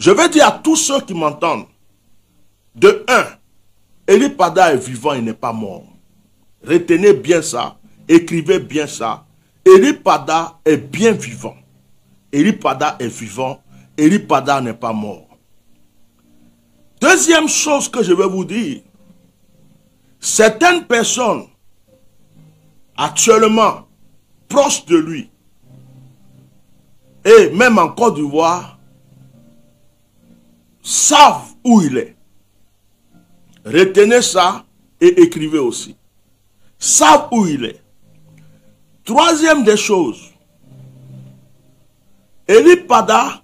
Je vais dire à tous ceux qui m'entendent, de un, Eli Pada est vivant, il n'est pas mort. Retenez bien ça, écrivez bien ça. Eli Pada est bien vivant. Eli Pada est vivant, Eli Pada n'est pas mort. Deuxième chose que je vais vous dire, certaines personnes, actuellement, proches de lui, et même en Côte d'Ivoire, savent où il est. Retenez ça et écrivez aussi. Savent où il est. Troisième des choses, Eli Pada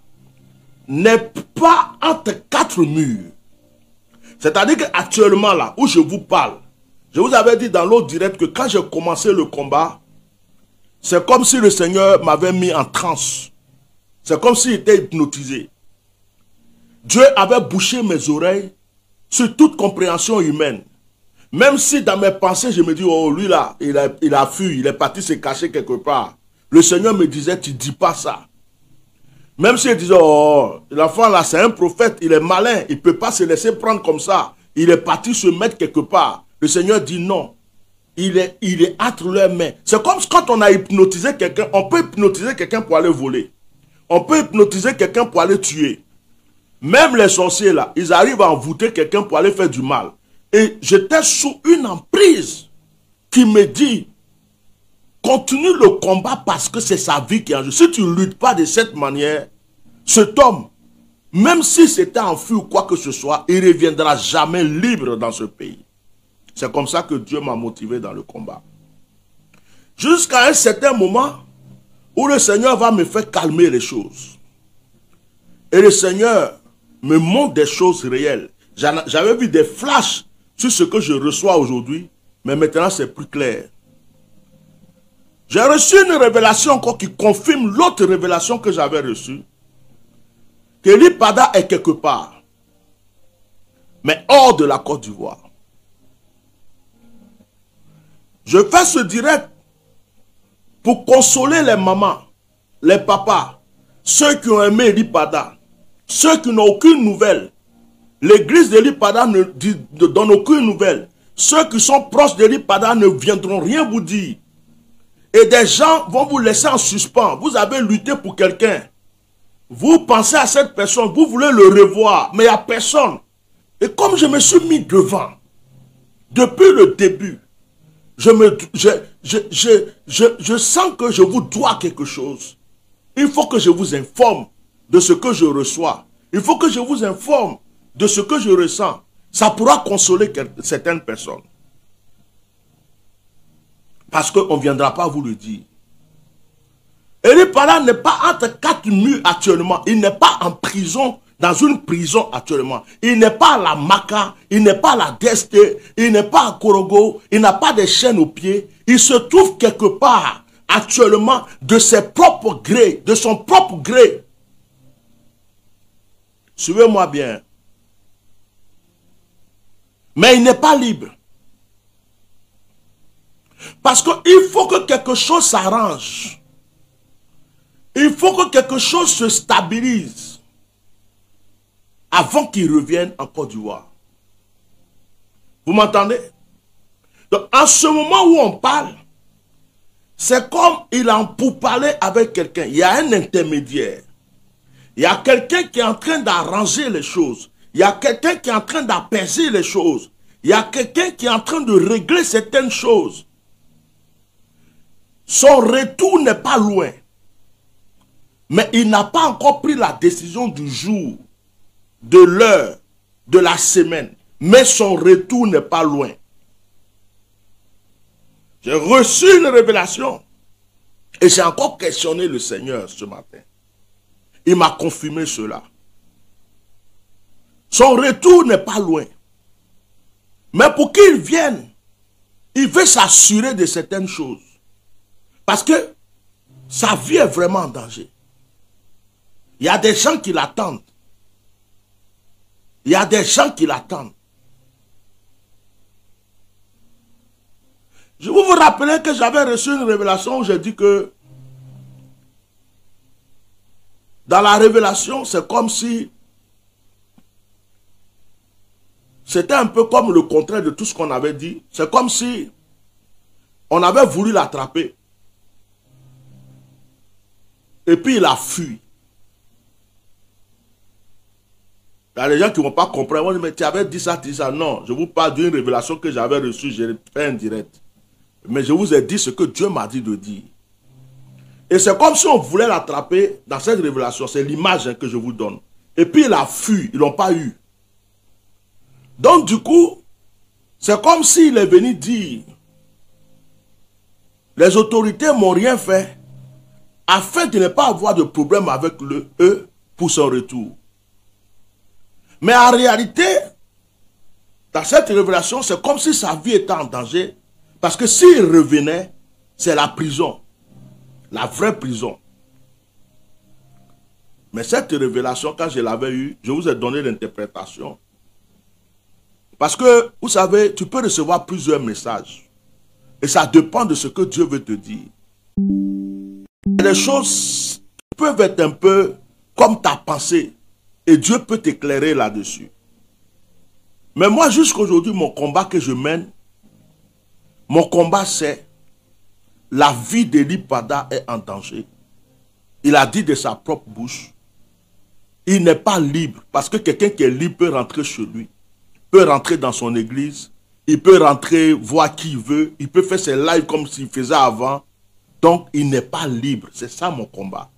n'est pas entre quatre murs. C'est-à-dire qu'actuellement là, où je vous parle, je vous avais dit dans l'autre direct que quand j'ai commencé le combat, c'est comme si le Seigneur m'avait mis en transe. C'est comme s'il était hypnotisé. Dieu avait bouché mes oreilles sur toute compréhension humaine. Même si dans mes pensées, je me dis, oh lui là, il a fui, il est parti se cacher quelque part. Le Seigneur me disait, tu ne dis pas ça. Même s'il disait, oh, l'enfant là, c'est un prophète, il est malin, il ne peut pas se laisser prendre comme ça. Il est parti se mettre quelque part. Le Seigneur dit non. Il est entre leurs mains. C'est comme quand on a hypnotisé quelqu'un, on peut hypnotiser quelqu'un pour aller voler. On peut hypnotiser quelqu'un pour aller tuer. Même les sorciers là, ils arrivent à envoûter quelqu'un pour aller faire du mal. Et j'étais sous une emprise qui me dit, continue le combat parce que c'est sa vie qui est en jeu. Si tu ne luttes pas de cette manière, cet homme, même si c'était enfui ou quoi que ce soit, il ne reviendra jamais libre dans ce pays. C'est comme ça que Dieu m'a motivé dans le combat. Jusqu'à un certain moment où le Seigneur va me faire calmer les choses. Et le Seigneur me montre des choses réelles. J'avais vu des flashs sur ce que je reçois aujourd'hui, mais maintenant c'est plus clair. J'ai reçu une révélation encore qui confirme l'autre révélation que j'avais reçue. Que Eli Pada est quelque part, mais hors de la Côte d'Ivoire. Je fais ce direct pour consoler les mamans, les papas, ceux qui ont aimé Eli Pada, ceux qui n'ont aucune nouvelle. L'église d'Eli Pada ne donne aucune nouvelle. Ceux qui sont proches d'Eli Pada ne viendront rien vous dire. Et des gens vont vous laisser en suspens. Vous avez lutté pour quelqu'un. Vous pensez à cette personne, vous voulez le revoir, mais il n'y a personne. Et comme je me suis mis devant, depuis le début, je sens que je vous dois quelque chose. Il faut que je vous informe de ce que je reçois. Il faut que je vous informe de ce que je ressens. Ça pourra consoler certaines personnes. Parce qu'on ne viendra pas vous le dire. Eli Pada n'est pas entre quatre murs actuellement. Il n'est pas en prison, dans une prison actuellement. Il n'est pas à la Maka, il n'est pas à la DST, il n'est pas à Korogo, il n'a pas de chaînes aux pieds. Il se trouve quelque part actuellement de ses propres grés, de son propre gré. Suivez-moi bien. Mais il n'est pas libre. Parce qu'il faut que quelque chose s'arrange. Il faut que quelque chose se stabilise avant qu'il revienne en Côte d'Ivoire. Vous m'entendez? Donc, en ce moment où on parle, c'est comme il a en pourparlers avec quelqu'un. Il y a un intermédiaire. Il y a quelqu'un qui est en train d'arranger les choses. Il y a quelqu'un qui est en train d'apaiser les choses. Il y a quelqu'un qui est en train de régler certaines choses. Son retour n'est pas loin. Mais il n'a pas encore pris la décision du jour, de l'heure, de la semaine. Mais son retour n'est pas loin. J'ai reçu une révélation. Et j'ai encore questionné le Seigneur ce matin. Il m'a confirmé cela. Son retour n'est pas loin. Mais pour qu'il vienne, il veut s'assurer de certaines choses. Parce que sa vie est vraiment en danger. Il y a des gens qui l'attendent. Il y a des gens qui l'attendent. Je vous rappelez que j'avais reçu une révélation où j'ai dit que dans la révélation, c'est comme si c'était un peu comme le contraire de tout ce qu'on avait dit. C'est comme si on avait voulu l'attraper. Et puis il a fui. Il y a des gens qui ne vont pas comprendre. Mais tu avais dit ça. Non, je vous parle d'une révélation que j'avais reçue. J'ai fait un direct. Mais je vous ai dit ce que Dieu m'a dit de dire. Et c'est comme si on voulait l'attraper dans cette révélation. C'est l'image que je vous donne. Et puis il a fui. Ils ne l'ont pas eu. Donc du coup, c'est comme s'il est venu dire, les autorités n'ont rien fait afin de ne pas avoir de problème avec eux pour son retour. Mais en réalité, dans cette révélation, c'est comme si sa vie était en danger. Parce que s'il revenait, c'est la prison. La vraie prison. Mais cette révélation, quand je l'avais eue, je vous ai donné l'interprétation. Parce que, vous savez, tu peux recevoir plusieurs messages. Et ça dépend de ce que Dieu veut te dire. Les choses peuvent être un peu comme ta pensée. Et Dieu peut t'éclairer là-dessus. Mais moi, jusqu'à aujourd'hui, mon combat que je mène, mon combat c'est la vie d'Eli Pada est en danger. Il a dit de sa propre bouche. Il n'est pas libre. Parce que quelqu'un qui est libre peut rentrer chez lui. Peut rentrer dans son église. Il peut rentrer, voir qui il veut. Il peut faire ses lives comme s'il faisait avant. Donc, il n'est pas libre. C'est ça mon combat.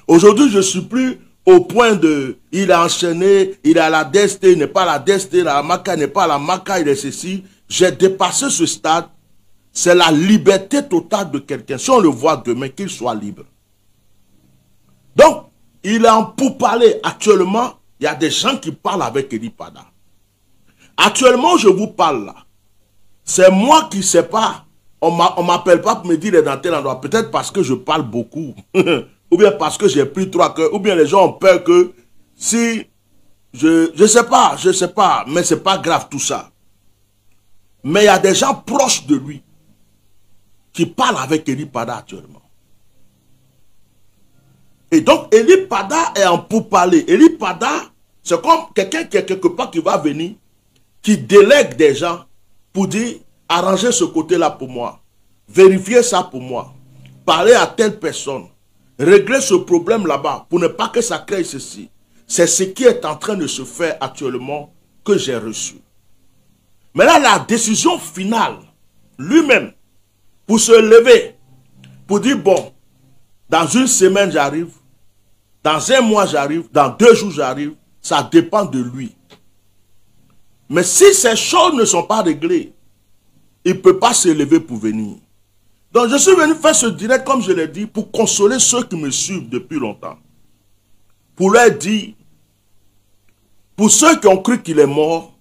Aujourd'hui, je ne suis plus au point de, il est enchaîné, il est à la DST, il n'est pas à la DST, la Maca n'est pas à la Maca, il est ceci. J'ai dépassé ce stade. C'est la liberté totale de quelqu'un. Si on le voit demain, qu'il soit libre. Donc, il est en pourparlers. Actuellement, il y a des gens qui parlent avec Eli Pada. Actuellement, je vous parle là. C'est moi qui ne sais pas. On ne m'appelle pas pour me dire dans tel endroit. Peut-être parce que je parle beaucoup. Ou bien parce que j'ai pris 3 cœurs. Ou bien les gens ont peur que si... Je ne sais pas. Mais ce n'est pas grave tout ça. Mais il y a des gens proches de lui qui parlent avec Eli Pada actuellement. Et donc, Eli Pada est en pourparlers. Eli Pada, c'est comme quelqu'un qui est quelque part qui va venir, qui délègue des gens pour dire, arrangez ce côté-là pour moi, vérifiez ça pour moi, parlez à telle personne, réglez ce problème là-bas pour ne pas que ça crée ceci. C'est ce qui est en train de se faire actuellement que j'ai reçu. Mais là, la décision finale, lui-même, pour se lever, pour dire, bon, dans une semaine j'arrive, dans un mois j'arrive, dans 2 jours j'arrive, ça dépend de lui. Mais si ces choses ne sont pas réglées, il ne peut pas se lever pour venir. Donc je suis venu faire ce direct, comme je l'ai dit, pour consoler ceux qui me suivent depuis longtemps. Pour leur dire, pour ceux qui ont cru qu'il est mort,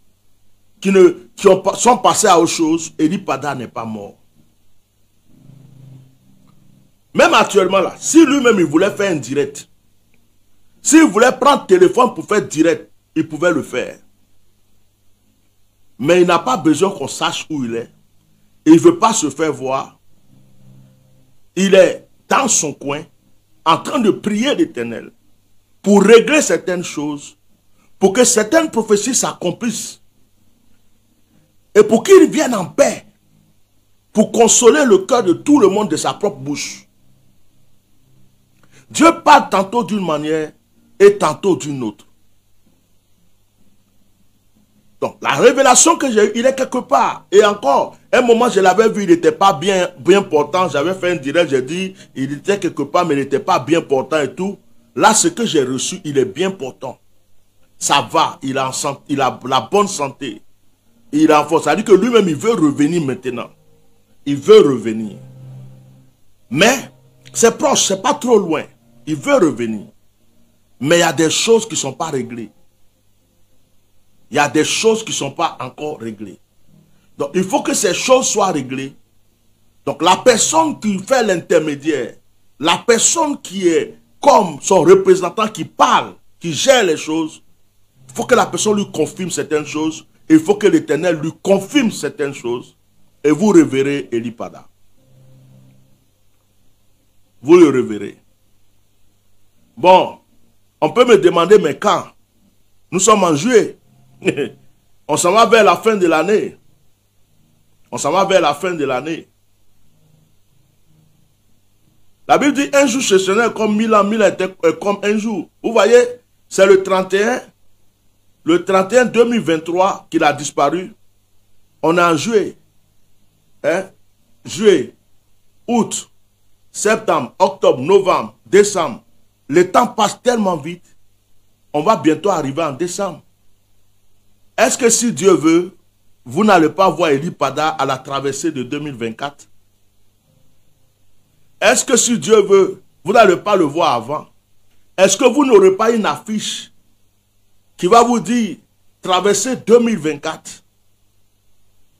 qui sont passés à autre chose, Eli Pada n'est pas mort. Même actuellement là, si lui-même il voulait faire un direct, s'il voulait prendre le téléphone pour faire direct, il pouvait le faire. Mais il n'a pas besoin qu'on sache où il est. Il ne veut pas se faire voir. Il est dans son coin, en train de prier l'Éternel pour régler certaines choses, pour que certaines prophéties s'accomplissent et pour qu'il vienne en paix, pour consoler le cœur de tout le monde de sa propre bouche. Dieu parle tantôt d'une manière et tantôt d'une autre. Donc, la révélation que j'ai eue, il est quelque part. Et encore, un moment, je l'avais vu, il n'était pas bien portant. J'avais fait un direct, j'ai dit, il était quelque part, mais il n'était pas bien portant et tout. Là, ce que j'ai reçu, il est bien portant. Ça va, il a la bonne santé. Il a en force. Ça veut dire que lui-même, il veut revenir maintenant. Il veut revenir. Mais, c'est proche, c'est pas trop loin. Il veut revenir. Mais il y a des choses qui ne sont pas réglées. Il y a des choses qui ne sont pas encore réglées. Donc, il faut que ces choses soient réglées. Donc, la personne qui fait l'intermédiaire, la personne qui est comme son représentant qui parle, qui gère les choses, il faut que la personne lui confirme certaines choses. Et il faut que l'Éternel lui confirme certaines choses. Et vous reverrez Eli Pada. Vous le reverrez. Bon, on peut me demander, mais quand? Nous sommes en juillet. On s'en va vers la fin de l'année. On s'en va vers la fin de l'année. La Bible dit un jour chez le Seigneur comme 1000 ans, 1000 ans était comme un jour. Vous voyez, c'est le 31 2023 qu'il a disparu. On est en juillet. Hein? Juillet, août, septembre, octobre, novembre, décembre. Le temps passe tellement vite. On va bientôt arriver en décembre. Est-ce que si Dieu veut, vous n'allez pas voir Eli Pada à la traversée de 2024? Est-ce que si Dieu veut, vous n'allez pas le voir avant? Est-ce que vous n'aurez pas une affiche qui va vous dire traverser 2024?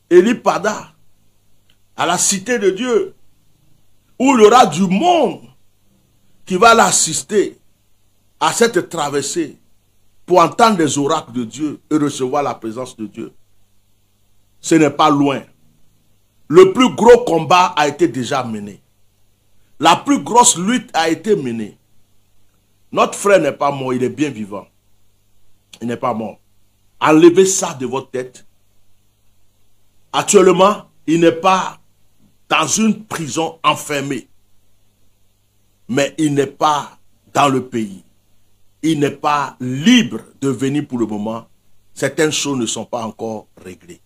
Eli Pada à la cité de Dieu, où il y aura du monde qui va l'assister à cette traversée pour entendre les oracles de Dieu et recevoir la présence de Dieu. Ce n'est pas loin. Le plus gros combat a été déjà mené. La plus grosse lutte a été menée. Notre frère n'est pas mort, il est bien vivant. Il n'est pas mort. Enlevez ça de votre tête. Actuellement, il n'est pas dans une prison enfermée. Mais il n'est pas dans le pays. Il n'est pas libre de venir pour le moment. Certaines choses ne sont pas encore réglées.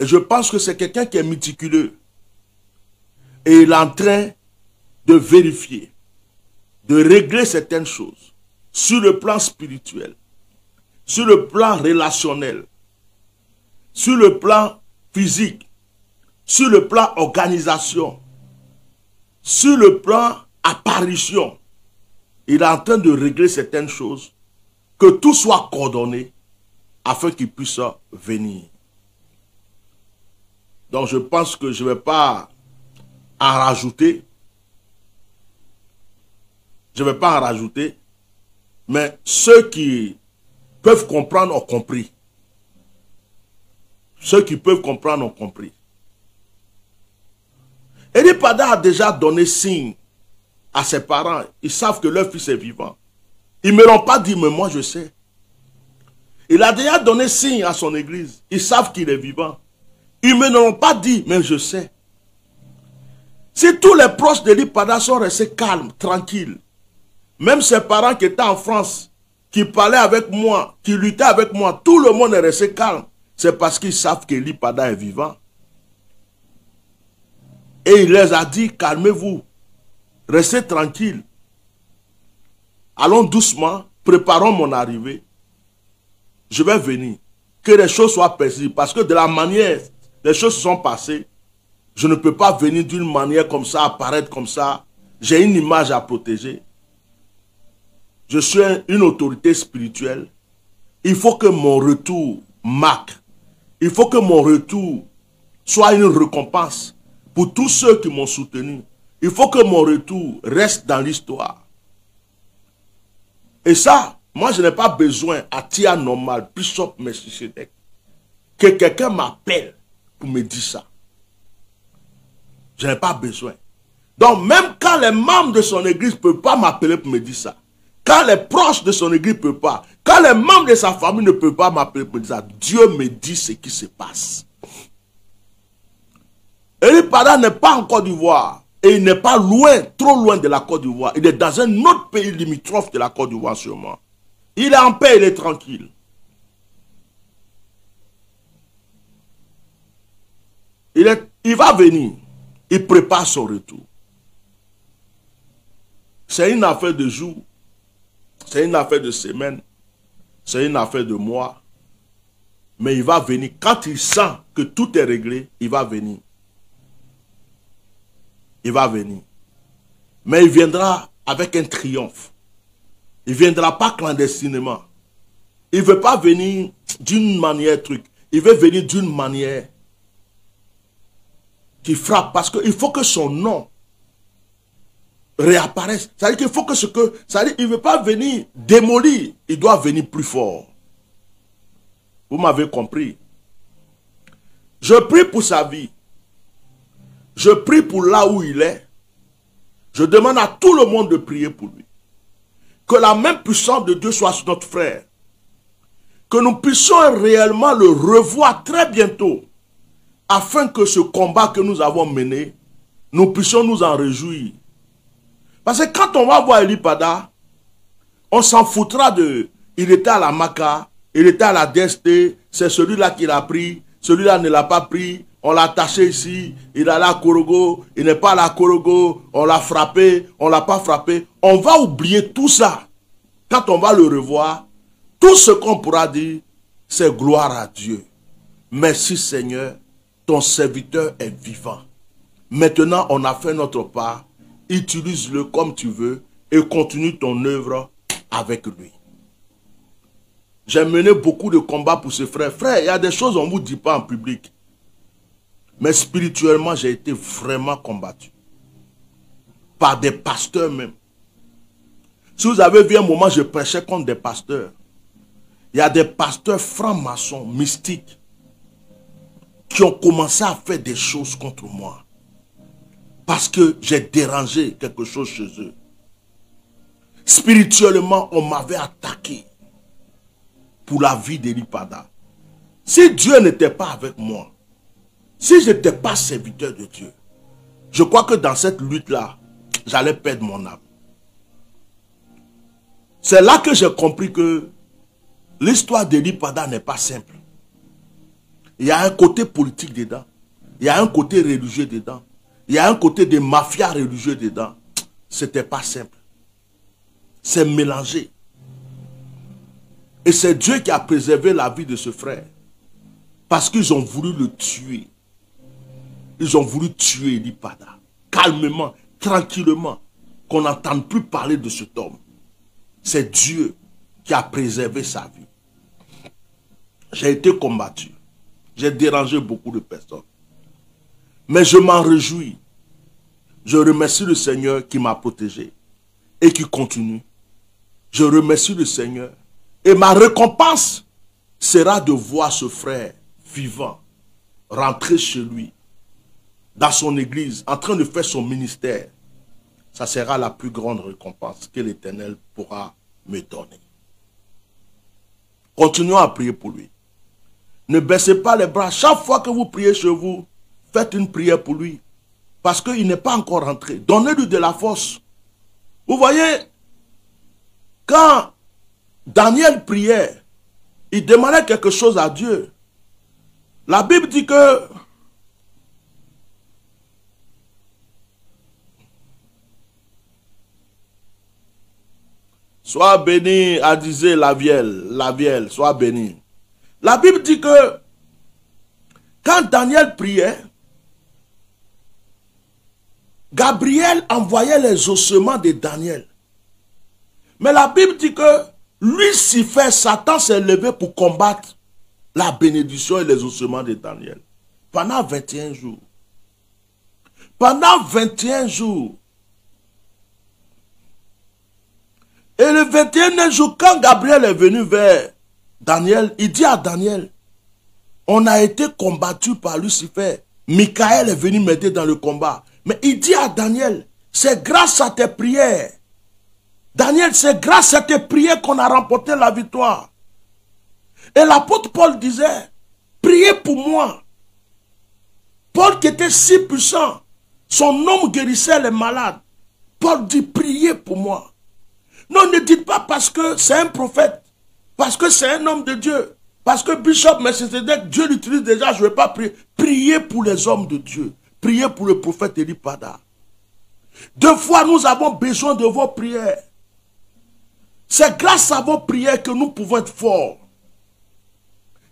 Et je pense que c'est quelqu'un qui est méticuleux. Et il est en train de vérifier, de régler certaines choses sur le plan spirituel, sur le plan relationnel, sur le plan physique, sur le plan organisation, sur le plan apparition. Il est en train de régler certaines choses, que tout soit coordonné afin qu'il puisse venir. Donc je pense que je ne vais pas en rajouter. Je ne vais pas en rajouter. Mais ceux qui peuvent comprendre ont compris. Ceux qui peuvent comprendre ont compris. Eli Pada a déjà donné signe à ses parents. Ils savent que leur fils est vivant. Ils ne me l'ont pas dit, mais moi je sais. Il a déjà donné signe à son église. Ils savent qu'il est vivant. Ils ne me l'ont pas dit, mais je sais. Si tous les proches d'Eli Pada sont restés calmes, tranquilles, même ses parents qui étaient en France, qui parlaient avec moi, qui luttaient avec moi, tout le monde est resté calme. C'est parce qu'ils savent qu'Eli Pada est vivant. Et il les a dit, calmez-vous, restez tranquilles. Allons doucement, préparons mon arrivée. Je vais venir. Que les choses soient paisibles. Parce que de la manière, les choses se sont passées. Je ne peux pas venir d'une manière comme ça, apparaître comme ça. J'ai une image à protéger. Je suis une autorité spirituelle. Il faut que mon retour marque. Il faut que mon retour soit une récompense pour tous ceux qui m'ont soutenu. Il faut que mon retour reste dans l'histoire. Et ça, moi je n'ai pas besoin à tia normal, Bishop Melchisedec, que quelqu'un m'appelle pour me dire ça. Je n'ai pas besoin. Donc même quand les membres de son église ne peuvent pas m'appeler pour me dire ça, quand les proches de son église ne peuvent pas, quand les membres de sa famille ne peuvent pas m'appeler pour me dire ça, Dieu me dit ce qui se passe. Eli Pada n'est pas en Côte d'Ivoire. Et il n'est pas loin, trop loin de la Côte d'Ivoire. Il est dans un autre pays limitrophe de la Côte d'Ivoire sûrement. Il est en paix, il est tranquille. Il va venir. Il prépare son retour. C'est une affaire de jours. C'est une affaire de semaines. C'est une affaire de mois. Mais il va venir. Quand il sent que tout est réglé, il va venir. Il va venir. Mais il viendra avec un triomphe. Il ne viendra pas clandestinement. Il ne veut pas venir d'une manière truc. Il veut venir d'une manière qui frappe. Parce qu'il faut que son nom réapparaisse. C'est-à-dire qu'il faut que ce que... C'est-à-dire qu'il ne veut pas venir démolir. Il doit venir plus fort. Vous m'avez compris. Je prie pour sa vie. Je prie pour là où il est. Je demande à tout le monde de prier pour lui. Que la main puissante de Dieu soit sur notre frère. que nous puissions réellement le revoir très bientôt, afin que ce combat que nous avons mené, nous puissions nous en réjouir. Parce que quand on va voir Eli Pada, on s'en foutra de... Il était à la Maca, il était à la DST, c'est celui-là qui l'a pris, celui-là ne l'a pas pris, on l'a attaché ici, il est allé à Korogo, il n'est pas allé à Korogo, on l'a frappé, on ne l'a pas frappé. On va oublier tout ça. Quand on va le revoir, tout ce qu'on pourra dire, c'est gloire à Dieu. Merci Seigneur, ton serviteur est vivant. Maintenant, on a fait notre part, utilise-le comme tu veux et continue ton œuvre avec lui. J'ai mené beaucoup de combats pour ce frère. Frère, il y a des choses qu'on ne vous dit pas en public. Mais spirituellement, j'ai été vraiment combattu. Par des pasteurs même. Si vous avez vu un moment, je prêchais contre des pasteurs. Il y a des pasteurs francs-maçons, mystiques, qui ont commencé à faire des choses contre moi. Parce que j'ai dérangé quelque chose chez eux. Spirituellement, on m'avait attaqué pour la vie d'Eli Pada. Si Dieu n'était pas avec moi, si je n'étais pas serviteur de Dieu, je crois que dans cette lutte-là, j'allais perdre mon âme. C'est là que j'ai compris que l'histoire d'Eli Pada n'est pas simple. Il y a un côté politique dedans. Il y a un côté religieux dedans. Il y a un côté de mafia religieux dedans. C'était pas simple. C'est mélangé. Et c'est Dieu qui a préservé la vie de ce frère. Parce qu'ils ont voulu le tuer. Ils ont voulu tuer Eli Pada. Calmement, tranquillement. Qu'on n'entende plus parler de cet homme. C'est Dieu qui a préservé sa vie. J'ai été combattu. J'ai dérangé beaucoup de personnes. Mais je m'en réjouis. Je remercie le Seigneur qui m'a protégé et qui continue. Je remercie le Seigneur. Et ma récompense sera de voir ce frère vivant rentrer chez lui, dans son église, en train de faire son ministère. Ça sera la plus grande récompense que l'Éternel pourra me donner. Continuons à prier pour lui. Ne baissez pas les bras. Chaque fois que vous priez chez vous, faites une prière pour lui. Parce qu'il n'est pas encore rentré. Donnez-lui de la force. Vous voyez, quand Daniel priait, il demandait quelque chose à Dieu. La Bible dit que sois béni, a disait la vieille, sois béni. La Bible dit que quand Daniel priait, Gabriel envoyait les ossements de Daniel. Mais la Bible dit que Lucifer, Satan s'est levé pour combattre la bénédiction et les ossements de Daniel. Pendant 21 jours. Pendant 21 jours. Et le 21e jour, quand Gabriel est venu vers Daniel, il dit à Daniel, on a été combattu par Lucifer. Michael est venu m'aider dans le combat. Mais il dit à Daniel, c'est grâce à tes prières. Daniel, c'est grâce à tes prières qu'on a remporté la victoire. Et l'apôtre Paul disait, priez pour moi. Paul qui était si puissant, son homme guérissait les malades. Paul dit, priez pour moi. Non, ne dites pas parce que c'est un prophète, parce que c'est un homme de Dieu, parce que Bishop Melchizedek, Dieu l'utilise déjà, je ne vais pas prier. Priez pour les hommes de Dieu. Priez pour le prophète Eli Pada. Deux fois, nous avons besoin de vos prières. C'est grâce à vos prières que nous pouvons être forts.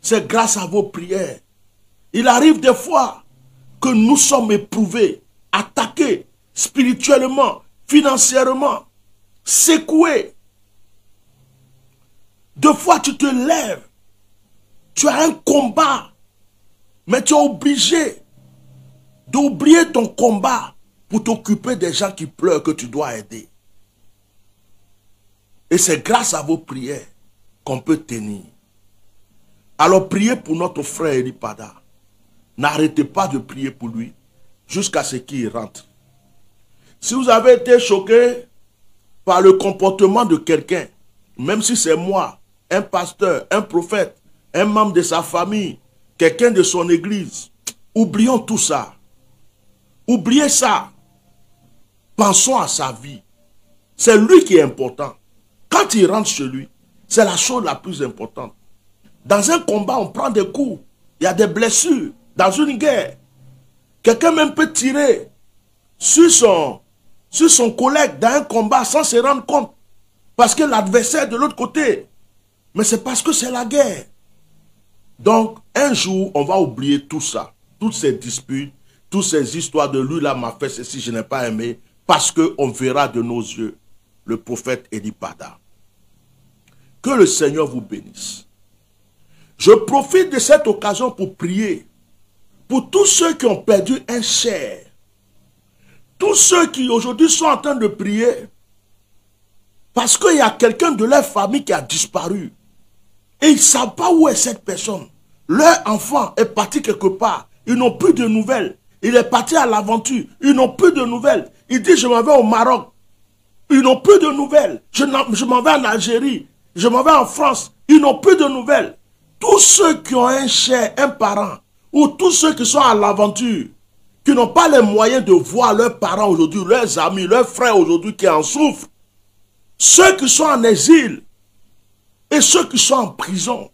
C'est grâce à vos prières. Il arrive des fois que nous sommes éprouvés, attaqués spirituellement, financièrement, secoués. Deux fois, tu te lèves. Tu as un combat. Mais tu es obligé d'oublier ton combat pour t'occuper des gens qui pleurent que tu dois aider. Et c'est grâce à vos prières qu'on peut tenir. Alors priez pour notre frère Eli Pada. N'arrêtez pas de prier pour lui jusqu'à ce qu'il rentre. Si vous avez été choqué par le comportement de quelqu'un, même si c'est moi, un pasteur, un prophète, un membre de sa famille, quelqu'un de son église. Oublions tout ça. Oubliez ça. Pensons à sa vie. C'est lui qui est important. Quand il rentre chez lui, c'est la chose la plus importante. Dans un combat, on prend des coups. Il y a des blessures. Dans une guerre, quelqu'un même peut tirer sur son collègue dans un combat sans se rendre compte. Parce que l'adversaire est de l'autre côté. Mais c'est parce que c'est la guerre. Donc, un jour, on va oublier tout ça. Toutes ces disputes, toutes ces histoires de lui là m'a fait ceci, je n'ai pas aimé. Parce qu'on verra de nos yeux le prophète Eli Pada. Que le Seigneur vous bénisse. Je profite de cette occasion pour prier pour tous ceux qui ont perdu un cher. Tous ceux qui aujourd'hui sont en train de prier parce qu'il y a quelqu'un de leur famille qui a disparu. Et ils ne savent pas où est cette personne. Leur enfant est parti quelque part. Ils n'ont plus de nouvelles. Il est parti à l'aventure. Ils n'ont plus de nouvelles. Il dit, je m'en vais au Maroc. Ils n'ont plus de nouvelles. Je m'en vais en Algérie. Je m'en vais en France. Ils n'ont plus de nouvelles. Tous ceux qui ont un cher, un parent, ou tous ceux qui sont à l'aventure, qui n'ont pas les moyens de voir leurs parents aujourd'hui, leurs amis, leurs frères aujourd'hui qui en souffrent, ceux qui sont en exil et ceux qui sont en prison,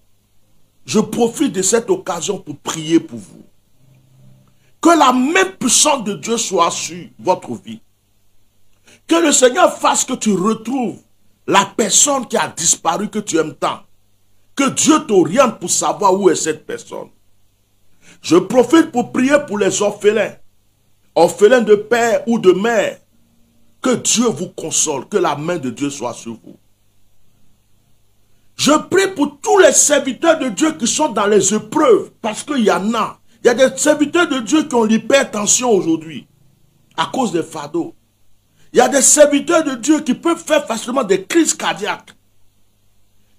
je profite de cette occasion pour prier pour vous. Que la main puissante de Dieu soit sur votre vie. Que le Seigneur fasse que tu retrouves la personne qui a disparu, que tu aimes tant. Que Dieu t'oriente pour savoir où est cette personne. Je profite pour prier pour les orphelins. Orphelins de père ou de mère. Que Dieu vous console. Que la main de Dieu soit sur vous. Je prie pour tous les serviteurs de Dieu qui sont dans les épreuves. Parce qu'il y en a. Il y a des serviteurs de Dieu qui ont l'hypertension aujourd'hui. À cause des fardeaux. Il y a des serviteurs de Dieu qui peuvent faire facilement des crises cardiaques.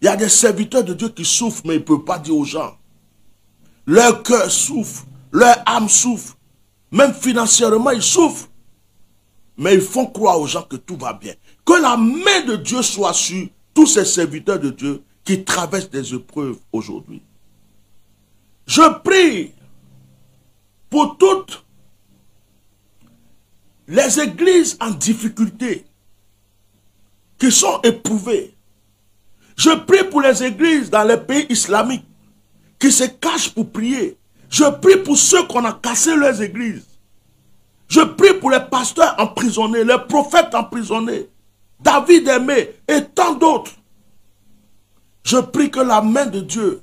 Il y a des serviteurs de Dieu qui souffrent, mais ils ne peuvent pas dire aux gens. Leur cœur souffre, leur âme souffre. Même financièrement, ils souffrent. Mais ils font croire aux gens que tout va bien. Que la main de Dieu soit sur tous ces serviteurs de Dieu qui traversent des épreuves aujourd'hui. Je prie pour toutes les églises en difficulté qui sont éprouvées. Je prie pour les églises dans les pays islamiques qui se cachent pour prier. Je prie pour ceux qu'on a cassé leurs églises. Je prie pour les pasteurs emprisonnés, les prophètes emprisonnés, David Aimé et tant d'autres. Je prie que la main de Dieu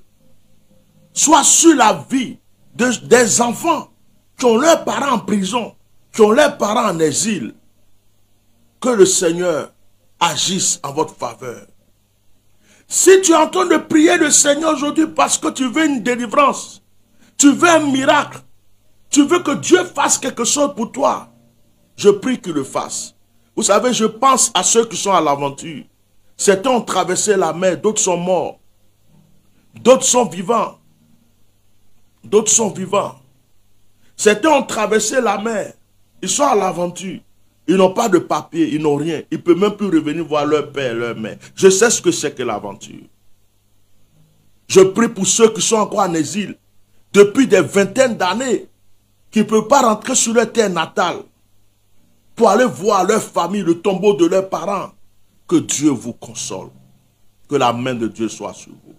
soit sur la vie des enfants qui ont leurs parents en prison, qui ont leurs parents en exil. Que le Seigneur agisse en votre faveur. Si tu es en train de prier le Seigneur aujourd'hui parce que tu veux une délivrance, tu veux un miracle, tu veux que Dieu fasse quelque chose pour toi, je prie qu'il le fasse. Vous savez, je pense à ceux qui sont à l'aventure. Certains ont traversé la mer, d'autres sont morts. D'autres sont vivants. D'autres sont vivants. Certains ont traversé la mer. Ils sont à l'aventure. Ils n'ont pas de papier, ils n'ont rien. Ils ne peuvent même plus revenir voir leur père et leur mère. Je sais ce que c'est que l'aventure. Je prie pour ceux qui sont encore en exil depuis des vingtaines d'années, qui ne peuvent pas rentrer sur leur terre natale pour aller voir leur famille, le tombeau de leurs parents. Que Dieu vous console. Que la main de Dieu soit sur vous.